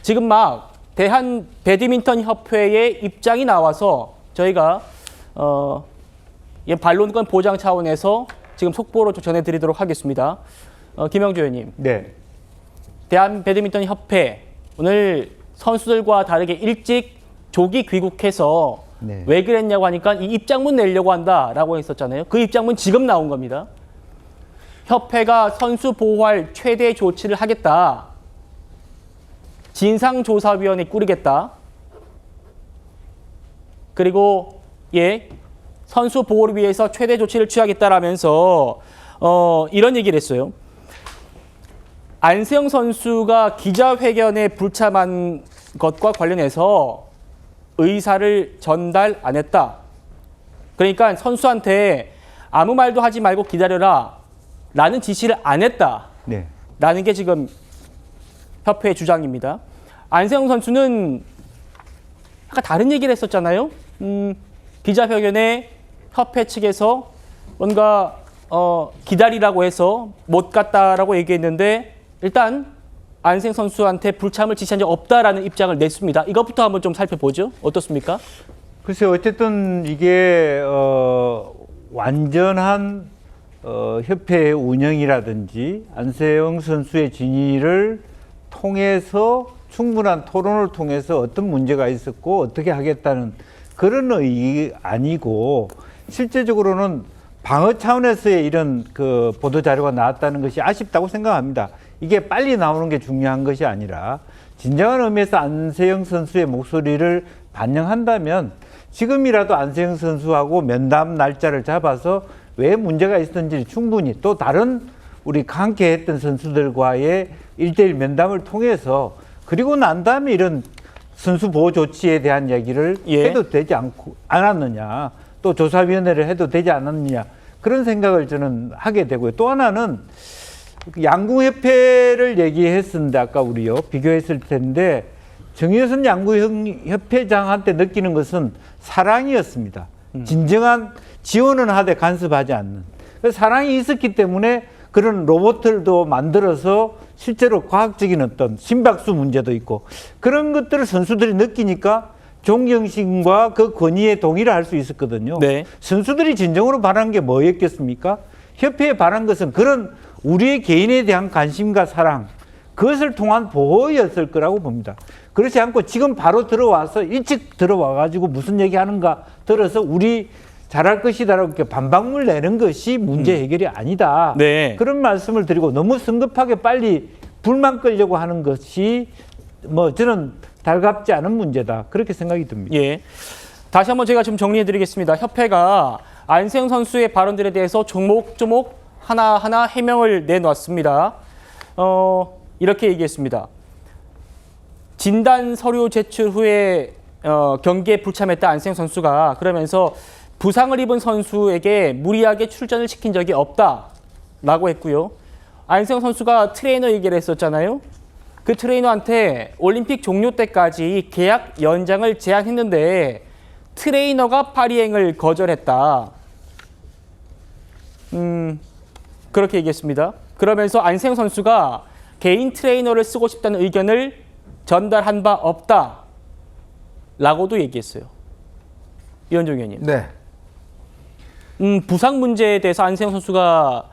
지금 막 대한 배드민턴 협회의 입장이 나와서 저희가 반론권 보장 차원에서 지금 속보로 전해드리도록 하겠습니다. 김영주 의원님. 네. 대한 배드민턴 협회 오늘 선수들과 다르게 일찍 조기 귀국해서 네. 왜 그랬냐고 하니까 이 입장문 내려고 한다라고 했었잖아요. 그 입장문 지금 나온 겁니다. 협회가 선수 보호할 최대 조치를 하겠다. 진상조사위원회 꾸리겠다. 그리고 선수 보호를 위해서 최대 조치를 취하겠다라면서 이런 얘기를 했어요. 안세영 선수가 기자회견에 불참한 것과 관련해서 의사를 전달 안 했다. 그러니까 선수한테 아무 말도 하지 말고 기다려라 라는 지시를 안 했다. 네. 라는 게 지금 협회의 주장입니다. 안세영 선수는 아까 다른 얘기를 했었잖아요. 기자회견에 협회 측에서 뭔가 기다리라고 해서 못 갔다라고 얘기했는데 일단 안세영 선수한테 불참을 지시한 적 없다라는 입장을 냈습니다. 이것부터 한번 좀 살펴보죠. 어떻습니까? 글쎄요, 어쨌든 이게 완전한 협회 운영이라든지 안세영 선수의 진위를 통해서 충분한 토론을 통해서 어떤 문제가 있었고 어떻게 하겠다는 그런 의의 아니고 실제적으로는 방어 차원에서의 이런 그 보도 자료가 나왔다는 것이 아쉽다고 생각합니다. 이게 빨리 나오는 게 중요한 것이 아니라 진정한 의미에서 안세영 선수의 목소리를 반영한다면 지금이라도 안세영 선수하고 면담 날짜를 잡아서 왜 문제가 있었는지 충분히 또 다른 우리 함께 했던 선수들과의 1대1 면담을 통해서 그리고 난 다음에 이런 선수 보호 조치에 대한 얘기를 해도 되지 않았느냐 또 조사위원회를 해도 되지 않았느냐 그런 생각을 저는 하게 되고요. 또 하나는 양궁협회를 얘기했었는데 아까 우리요 비교했을 텐데 정유선 양궁협회장한테 느끼는 것은 사랑이었습니다. 진정한 지원은 하되 간섭하지 않는 사랑이 있었기 때문에 그런 로봇들도 만들어서 실제로 과학적인 어떤 심박수 문제도 있고 그런 것들을 선수들이 느끼니까 존경심과 그 권위에 동의를 할 수 있었거든요. 네. 선수들이 진정으로 바란 게 뭐였겠습니까? 협회에 바란 것은 그런 우리의 개인에 대한 관심과 사랑 그것을 통한 보호였을 거라고 봅니다. 그렇지 않고 지금 바로 들어와서 일찍 들어와가지고 무슨 얘기하는가 들어서 우리 잘할 것이다라고 이렇게 반박물 내는 것이 문제 해결이 아니다. 네. 그런 말씀을 드리고 너무 성급하게 빨리 불만 끌려고 하는 것이 뭐 저는 달갑지 않은 문제다. 그렇게 생각이 듭니다. 예. 다시 한번 제가 좀 정리해드리겠습니다. 협회가 안세영 선수의 발언들에 대해서 조목조목 하나하나 해명을 내놨습니다. 이렇게 얘기했습니다. 진단 서류 제출 후에 경기에 불참했다 안세영 선수가 그러면서 부상을 입은 선수에게 무리하게 출전을 시킨 적이 없다라고 했고요. 안세영 선수가 트레이너 얘기를 했었잖아요. 그 트레이너한테 올림픽 종료 때까지 계약 연장을 제안했는데 트레이너가 발의행을 거절했다. 그렇게 얘기했습니다. 그러면서 안세영 선수가 개인 트레이너를 쓰고 싶다는 의견을 전달한 바 없다라고도 얘기했어요. 이현종 의원님. 네. 부상 문제에 대해서 안세영 선수가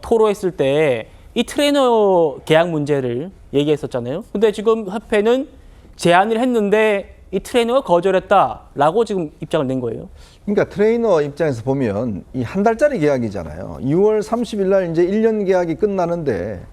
토로했을 때 이 트레이너 계약 문제를 얘기했었잖아요. 근데 지금 협회는 제안을 했는데 이 트레이너가 거절했다라고 지금 입장을 낸 거예요. 그러니까 트레이너 입장에서 보면 이 한 달짜리 계약이잖아요. 6월 30일 날 이제 1년 계약이 끝나는데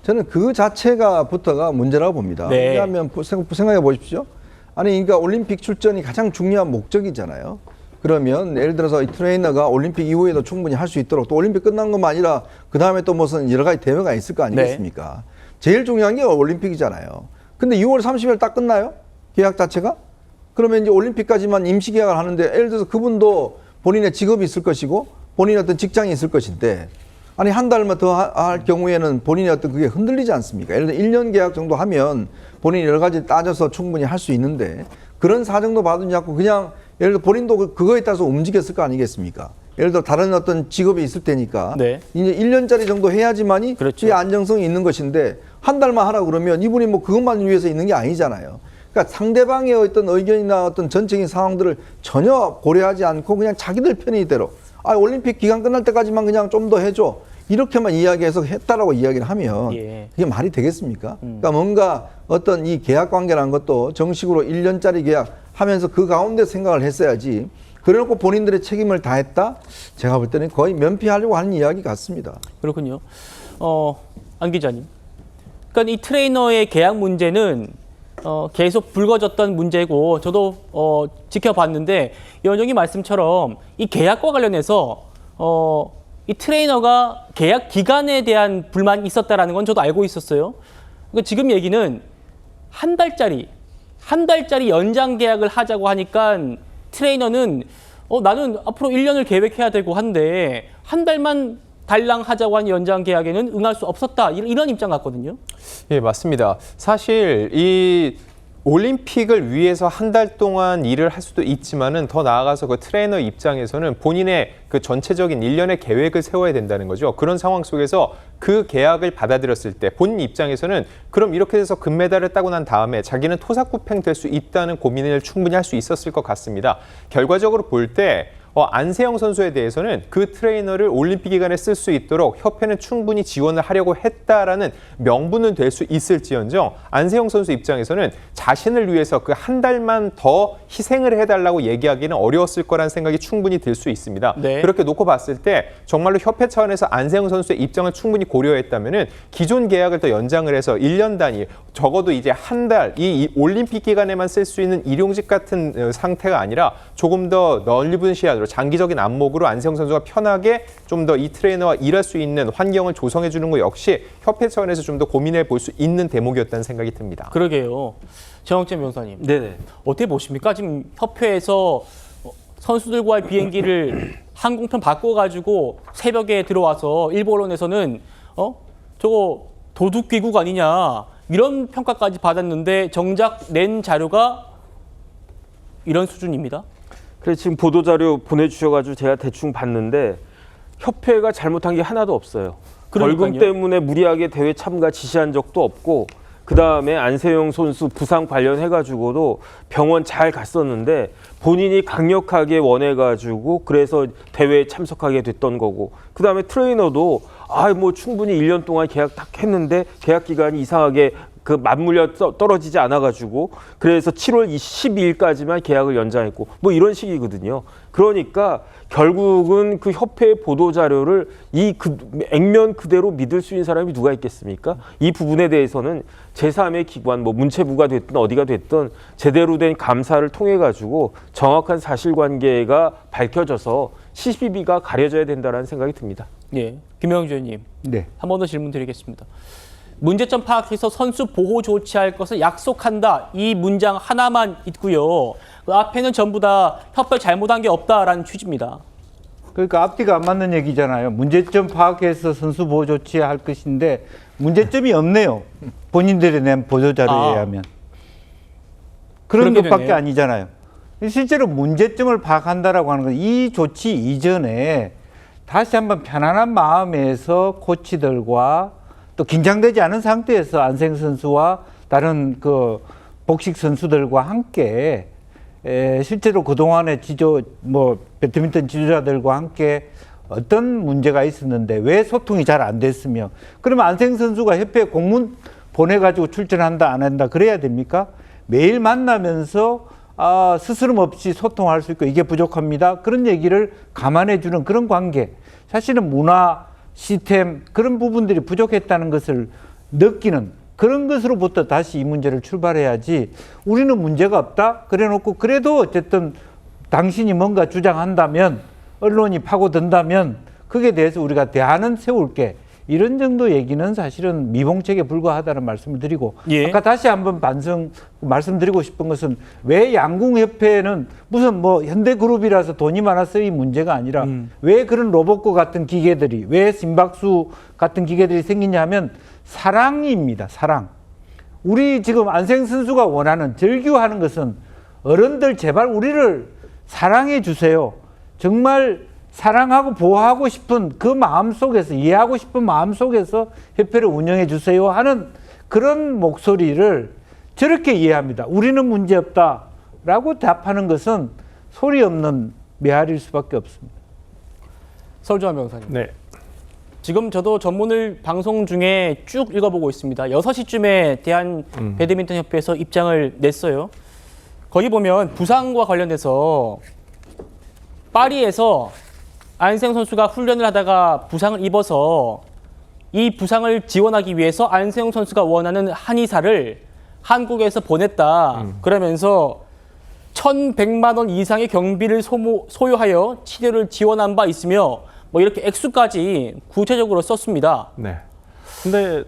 저는 그 자체가부터가 문제라고 봅니다. 네. 왜냐하면 생각해 보십시오. 아니 그러니까 올림픽 출전이 가장 중요한 목적이잖아요. 그러면 예를 들어서 이 트레이너가 올림픽 이후에도 충분히 할 수 있도록 또 올림픽 끝난 것만 아니라 그 다음에 또 무슨 여러 가지 대회가 있을 거 아니겠습니까? 네. 제일 중요한 게 올림픽이잖아요. 근데 6월 30일 딱 끝나요? 계약 자체가? 그러면 이제 올림픽까지만 임시 계약을 하는데 예를 들어서 그분도 본인의 직업이 있을 것이고 본인의 어떤 직장이 있을 것인데 아니 한 달만 더 할 경우에는 본인의 어떤 그게 흔들리지 않습니까? 예를 들어 1년 계약 정도 하면 본인이 여러 가지 따져서 충분히 할 수 있는데 그런 사정도 받으지 않고 그냥 예를 들어 본인도 그거에 따라서 움직였을 거 아니겠습니까? 예를 들어 다른 어떤 직업이 있을 테니까 네. 이제 1년짜리 정도 해야지만이 그렇죠. 그게 안정성이 있는 것인데 한 달만 하라 그러면 이분이 뭐 그것만 위해서 있는 게 아니잖아요. 그러니까 상대방의 어떤 의견이나 어떤 전적인 상황들을 전혀 고려하지 않고 그냥 자기들 편의대로 올림픽 기간 끝날 때까지만 그냥 좀 더 해줘. 이렇게만 이야기해서 했다라고 이야기를 하면 예. 이게 말이 되겠습니까? 그러니까 뭔가 어떤 이 계약 관계라는 것도 정식으로 1년짜리 계약 하면서 그 가운데 생각을 했어야지. 그래놓고 본인들의 책임을 다했다? 제가 볼 때는 거의 면피하려고 하는 이야기 같습니다. 그렇군요. 안 기자님. 그러니까 이 트레이너의 계약 문제는 계속 불거졌던 문제고 저도 지켜봤는데 위원장님 말씀처럼 이 계약과 관련해서 이 트레이너가 계약 기간에 대한 불만이 있었다라는 건 저도 알고 있었어요. 그러니까 지금 얘기는 한 달짜리 연장 계약을 하자고 하니까 트레이너는 나는 앞으로 1년을 계획해야 되고 한데 한 달만 달랑 하자고 한 연장 계약에는 응할 수 없었다. 이런 입장 같거든요. 예, 맞습니다. 사실 이 올림픽을 위해서 한 달 동안 일을 할 수도 있지만은 더 나아가서 그 트레이너 입장에서는 본인의 그 전체적인 일련의 계획을 세워야 된다는 거죠. 그런 상황 속에서 그 계약을 받아들였을 때 본인 입장에서는 그럼 이렇게 돼서 금메달을 따고 난 다음에 자기는 토사구팽 될 수 있다는 고민을 충분히 할 수 있었을 것 같습니다. 결과적으로 볼 때 안세영 선수에 대해서는 그 트레이너를 올림픽 기간에 쓸 수 있도록 협회는 충분히 지원을 하려고 했다라는 명분은 될 수 있을지언정 안세영 선수 입장에서는 자신을 위해서 그 한 달만 더 희생을 해달라고 얘기하기는 어려웠을 거라는 생각이 충분히 들 수 있습니다. 네. 그렇게 놓고 봤을 때 정말로 협회 차원에서 안세영 선수의 입장을 충분히 고려했다면은 기존 계약을 더 연장을 해서 1년 단위 적어도 이제 한 달 이 올림픽 기간에만 쓸 수 있는 일용직 같은 상태가 아니라 조금 더 넓은 시야로 장기적인 안목으로 안세영 선수가 편하게 좀 더 이 트레이너와 일할 수 있는 환경을 조성해 주는 것 역시 협회 차원에서 좀 더 고민해 볼 수 있는 대목이었다는 생각이 듭니다. 그러게요. 정영재 변호사님. 네네. 어떻게 보십니까? 지금 협회에서 선수들과의 비행기를 항공편 바꿔가지고 새벽에 들어와서 일부 언론에서는 저거 도둑 귀국 아니냐 이런 평가까지 받았는데 정작 낸 자료가 이런 수준입니다. 그래서 지금 보도자료 보내주셔가지고 제가 대충 봤는데 협회가 잘못한 게 하나도 없어요. 그러니까요. 벌금 때문에 무리하게 대회 참가 지시한 적도 없고 그다음에 안세영 선수 부상 관련해가지고도 병원 잘 갔었는데 본인이 강력하게 원해가지고 그래서 대회에 참석하게 됐던 거고 그다음에 트레이너도 뭐 충분히 1년 동안 계약 딱 했는데 계약 기간이 이상하게 그 맞물려 떨어지지 않아가지고 그래서 7월 12일까지만 계약을 연장했고 뭐 이런 식이거든요. 그러니까 결국은 그 협회의 보도자료를 액면 그대로 믿을 수 있는 사람이 누가 있겠습니까? 이 부분에 대해서는 제3의 기관, 뭐 문체부가 됐든 어디가 됐든 제대로 된 감사를 통해 가지고 정확한 사실관계가 밝혀져서 시비가 가려져야 된다는 생각이 듭니다. 예, 김영주 의원님. 네. 한 번 더 질문 드리겠습니다. 문제점 파악해서 선수 보호 조치할 것을 약속한다. 이 문장 하나만 있고요. 그 앞에는 전부 다 협회 잘못한 게 없다라는 취지입니다. 그러니까 앞뒤가 안 맞는 얘기잖아요. 문제점 파악해서 선수 보호 조치할 것인데 문제점이 없네요. 본인들이 낸 보도자료에 의하면. 그런 그렇게 것밖에 되네요. 아니잖아요. 실제로 문제점을 파악한다라고 하는 건 이 조치 이전에 다시 한번 편안한 마음에서 코치들과 또 긴장되지 않은 상태에서 안세영 선수와 다른 그 복식 선수들과 함께 실제로 그동안의 배드민턴 지도자들과 함께 어떤 문제가 있었는데 왜 소통이 잘 안 됐으며 그러면 안세영 선수가 협회에 공문 보내가지고 출전한다 안 한다 그래야 됩니까? 매일 만나면서 스스럼 없이 소통할 수 있고 이게 부족합니다. 그런 얘기를 감안해 주는 그런 관계. 사실은 문화, 시스템 그런 부분들이 부족했다는 것을 느끼는 그런 것으로부터 다시 이 문제를 출발해야지 우리는 문제가 없다 그래 놓고 그래도 어쨌든 당신이 뭔가 주장한다면 언론이 파고든다면 그게 대해서 우리가 대안은 세울게 이런 정도 얘기는 사실은 미봉책에 불과하다는 말씀을 드리고 예. 아까 다시 한번 말씀드리고 싶은 것은 왜 양궁협회는 무슨 현대그룹이라서 돈이 많아서 이 문제가 아니라 왜 그런 로봇과 같은 기계들이 왜 심박수 같은 기계들이 생기냐 하면 사랑입니다. 사랑. 우리 지금 안세영 선수가 원하는 절규하는 것은 어른들 제발 우리를 사랑해 주세요. 정말 사랑하고 보호하고 싶은 그 마음 속에서 이해하고 싶은 마음 속에서 협회를 운영해 주세요 하는 그런 목소리를 저렇게 이해합니다. 우리는 문제없다라고 답하는 것은 소리 없는 메아리일 수밖에 없습니다. 설주환 변호사님. 네. 지금 저도 전문을 방송 중에 쭉 읽어보고 있습니다. 6시쯤에 대한 배드민턴 협회에서 입장을 냈어요. 거기 보면 부상과 관련돼서 파리에서 안세영 선수가 훈련을 하다가 부상을 입어서 이 부상을 지원하기 위해서 안세영 선수가 원하는 한의사를 한국에서 보냈다. 그러면서 1,100만 원 이상의 경비를 소요하여 치료를 지원한 바 있으며 뭐 이렇게 액수까지 구체적으로 썼습니다. 네. 근데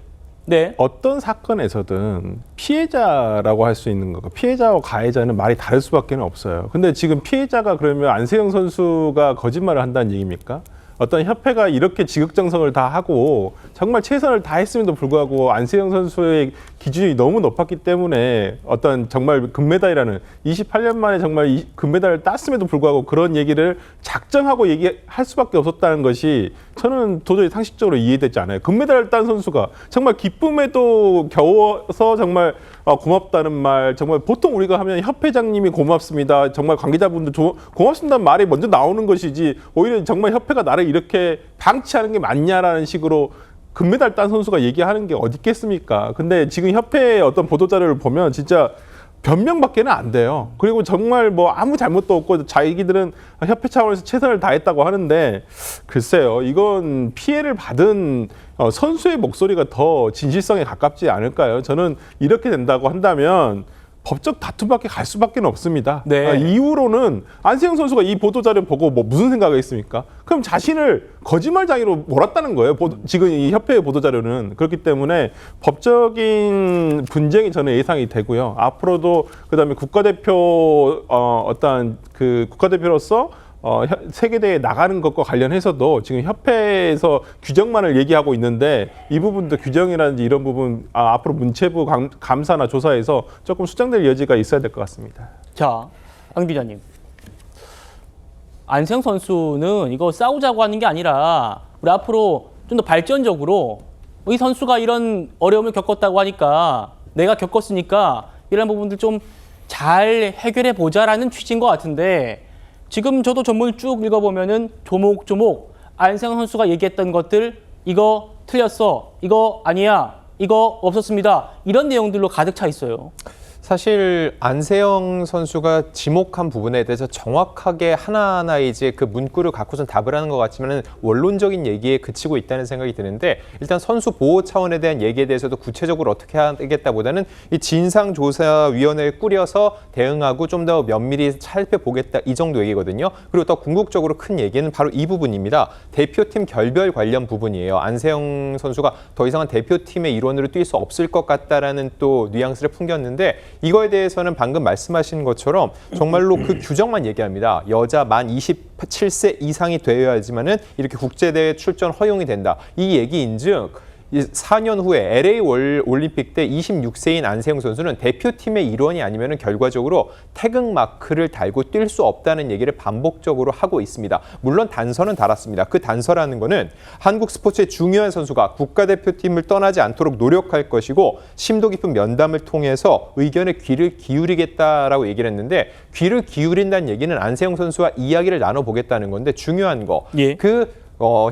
네. 어떤 사건에서든 피해자라고 할 수 있는 거고 피해자와 가해자는 말이 다를 수밖에 없어요. 근데 지금 피해자가 그러면 안세영 선수가 거짓말을 한다는 얘기입니까? 어떤 협회가 이렇게 지극정성을 다 하고 정말 최선을 다했음에도 불구하고 안세영 선수의 기준이 너무 높았기 때문에 어떤 정말 금메달이라는 28년 만에 정말 금메달을 땄음에도 불구하고 그런 얘기를 작정하고 얘기할 수밖에 없었다는 것이 저는 도저히 상식적으로 이해되지 않아요. 금메달을 딴 선수가 정말 기쁨에도 겨워서 정말 고맙다는 말, 정말 보통 우리가 하면 협회장님이 고맙습니다. 정말 관계자분들 고맙습니다는 말이 먼저 나오는 것이지 오히려 정말 협회가 나를 이렇게 방치하는 게 맞냐라는 식으로 금메달 딴 선수가 얘기하는 게 어디 있겠습니까? 근데 지금 협회의 어떤 보도자료를 보면 진짜 변명밖에는 안 돼요. 그리고 정말 뭐 아무 잘못도 없고 자기들은 협회 차원에서 최선을 다했다고 하는데 글쎄요. 이건 피해를 받은 선수의 목소리가 더 진실성에 가깝지 않을까요? 저는 이렇게 된다고 한다면 법적 다툼밖에 갈 수밖에 없습니다. 네. 이후로는 안세영 선수가 이 보도자료 보고 뭐 무슨 생각이 있습니까? 그럼 자신을 거짓말장애로 몰았다는 거예요. 지금 이 협회의 보도자료는. 그렇기 때문에 법적인 분쟁이 저는 예상이 되고요. 앞으로도 그다음에 국가대표 어떤 그 국가대표로서 세계대회에 나가는 것과 관련해서도 지금 협회에서 규정만을 얘기하고 있는데 이 부분도 규정이라든지 이런 부분 앞으로 문체부 감사나 조사에서 조금 수정될 여지가 있어야 될 것 같습니다. 자, 안 기자님. 안세영 선수는 이거 싸우자고 하는 게 아니라 우리 앞으로 좀 더 발전적으로 이 선수가 이런 어려움을 겪었다고 하니까 내가 겪었으니까 이런 부분들 좀 잘 해결해 보자라는 취지인 것 같은데 지금 저도 전문을 쭉 읽어보면은 조목조목 안세영 선수가 얘기했던 것들 이거 틀렸어, 이거 아니야, 이거 없었습니다. 이런 내용들로 가득 차 있어요. 사실 안세영 선수가 지목한 부분에 대해서 정확하게 하나하나 이제 그 문구를 갖고선 답을 하는 것 같지만은 원론적인 얘기에 그치고 있다는 생각이 드는데 일단 선수 보호 차원에 대한 얘기에 대해서도 구체적으로 어떻게 하겠다보다는 이 진상조사위원회를 꾸려서 대응하고 좀 더 면밀히 살펴보겠다 이 정도 얘기거든요. 그리고 더 궁극적으로 큰 얘기는 바로 이 부분입니다. 대표팀 결별 관련 부분이에요. 안세영 선수가 더 이상은 대표팀의 일원으로 뛸 수 없을 것 같다라는 또 뉘앙스를 풍겼는데 이거에 대해서는 방금 말씀하신 것처럼 정말로 그 규정만 얘기합니다. 여자 만 27세 이상이 되어야지만은 이렇게 국제대회 출전 허용이 된다. 이 얘기인즉 4년 후에 LA 올림픽 때 26세인 안세영 선수는 대표팀의 일원이 아니면 결과적으로 태극 마크를 달고 뛸 수 없다는 얘기를 반복적으로 하고 있습니다. 물론 단서는 달았습니다. 그 단서라는 거는 한국 스포츠의 중요한 선수가 국가대표팀을 떠나지 않도록 노력할 것이고 심도 깊은 면담을 통해서 의견에 귀를 기울이겠다라고 얘기를 했는데 귀를 기울인다는 얘기는 안세영 선수와 이야기를 나눠보겠다는 건데 중요한 거. 예.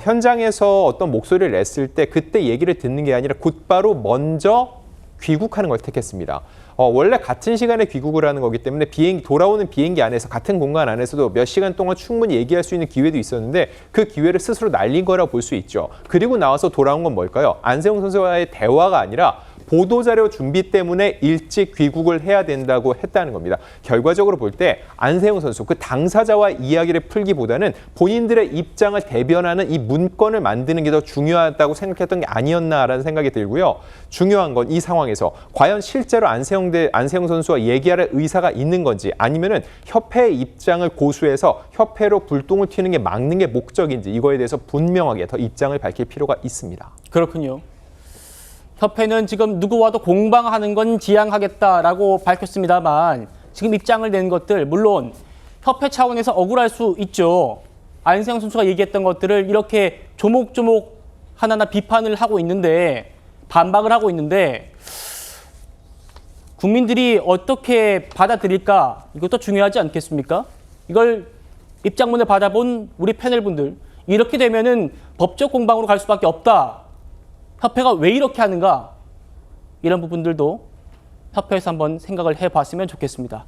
현장에서 어떤 목소리를 냈을 때 그때 얘기를 듣는 게 아니라 곧바로 먼저 귀국하는 걸 택했습니다. 원래 같은 시간에 귀국을 하는 거기 때문에 돌아오는 비행기 안에서 같은 공간 안에서도 몇 시간 동안 충분히 얘기할 수 있는 기회도 있었는데 그 기회를 스스로 날린 거라 볼 수 있죠. 그리고 나와서 돌아온 건 뭘까요? 안세영 선수와의 대화가 아니라 보도자료 준비 때문에 일찍 귀국을 해야 된다고 했다는 겁니다. 결과적으로 볼 때 안세영 선수 그 당사자와 이야기를 풀기보다는 본인들의 입장을 대변하는 이 문건을 만드는 게 더 중요하다고 생각했던 게 아니었나라는 생각이 들고요. 중요한 건 이 상황에서 과연 실제로 안세영 선수와 얘기할 의사가 있는 건지 아니면은 협회의 입장을 고수해서 협회로 불똥을 튀는 게 막는 게 목적인지 이거에 대해서 분명하게 더 입장을 밝힐 필요가 있습니다. 그렇군요. 협회는 지금 누구와도 공방하는 건 지양하겠다라고 밝혔습니다만 지금 입장을 낸 것들 물론 협회 차원에서 억울할 수 있죠. 안세영 선수가 얘기했던 것들을 이렇게 조목조목 하나하나 비판을 하고 있는데 반박을 하고 있는데 국민들이 어떻게 받아들일까 이것도 중요하지 않겠습니까? 이걸 입장문을 받아본 우리 패널분들 이렇게 되면은 법적 공방으로 갈 수밖에 없다. 협회가 왜 이렇게 하는가? 이런 부분들도 협회에서 한번 생각을 해봤으면 좋겠습니다.